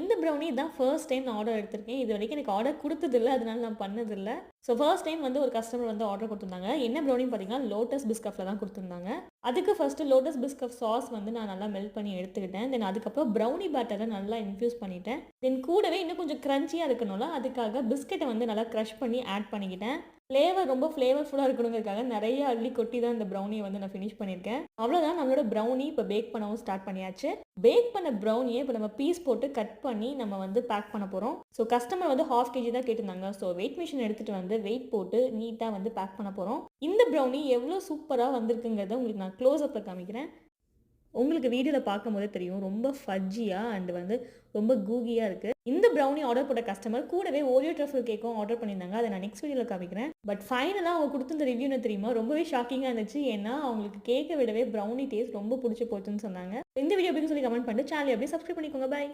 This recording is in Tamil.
இந்த ப்ரௌனி தான் ஃபர்ஸ்ட் டைம் நான் ஆர்டர் எடுத்திருக்கேன். இதுவரைக்கும் எனக்கு ஆர்டர் குடுத்ததில்ல. அதனால நான் பண்ணதில்ல. ஸோ ஃபர்ஸ்ட் டைம் வந்து ஒரு கஸ்டமர் வந்து ஆர்டர் குடுத்துருந்தாங்க. என்ன ப்ரௌனின்னு பார்த்தீங்கன்னா, லோட்டஸ் பிஸ்கஃப்ல தான் குடுத்துருந்தாங்க. அதுக்கு ஃபர்ஸ்ட்டு லோட்டஸ் பிஸ்கஃப் சாஸ் வந்து நான் நல்லா மெல்ட் பண்ணி எடுத்துக்கிட்டேன். தென் அதுக்கப்புறம் ப்ரௌனி பேட்டர நல்லா இன்ஃப்யூஸ் பண்ணிட்டேன். தென் கூடவே இன்னும் கொஞ்சம் கிரன்ச்சியா இருக்கணும்ல, அதுக்காக பிஸ்கட்ட வந்து நல்லா கிரஷ் பண்ணி ஆட் பண்ணிக்கிட்டேன். ஃப்ளேவர் ரொம்ப ஃப்ளேவர்ஃபுல்லா இருக்கணுங்கிறதுக்காக நெறைய அள்ளி கொட்டி தான் இந்த ப்ரௌனிய வந்து நான் ஃபினிஷ் பண்ணியிருக்கேன். அவ்வளோதான் நம்மளோட ப்ரௌனி இப்போ பேக் பண்ணவும் ஸ்டார்ட் பண்ணியாச்சு. பேக் பண்ண ப்ரௌனிய இப்போ நம்ம பீஸ் போட்டு கட் பண்ணி நம்ம வந்து பேக் பண்ண போறோம். ஸோ கஸ்டமர் வந்து 1/2 கேஜி தான் கேட்டிருந்தாங்க. ஸோ வெயிட் மிஷின் எடுத்துட்டு வந்து வெயிட் போட்டு நீட்டா வந்து பேக் பண்ண போறோம். இந்த ப்ரௌனி எவ்வளோ சூப்பரா வந்திருக்குங்கிறத உங்களுக்கு நான் க்ளோஸ் அப்ல காமிக்கிறேன். உங்களுக்கு வீடியோல பார்க்கும்போதே தெரியும். ரொம்ப ஃபட்ஜியா அண்ட் வந்து ரொம்ப கூகியா இருக்கு. இந்த ப்ரௌனி ஆர்டர் போட்ட கஸ்டமர் கூடவே ஓரியோ ட்ரஃபிள் கேக்கும் ஆர்டர் பண்ணியிருந்தாங்க. அத நான் நெக்ஸ்ட் வீடியோல காமிக்கிறேன். பட் ஃபைனலா அவங்க குடுத்திருந்த ரிவ்யூ என்ன தெரியுமா? ரொம்பவே ஷாக்கிங்கா இருந்துச்சு. ஏன்னா, அவங்களுக்கு கேக்க விடவே ப்ரௌனி டேஸ்ட் ரொம்ப புடிச்சு போச்சுன்னு சொன்னாங்க. இந்த வீடியோ எப்படின்னு சொல்லி கமெண்ட் பண்ணிட்டு சேனலை அப்படியே சப்ஸ்கிரைப் பண்ணிக்கோங்க. பை.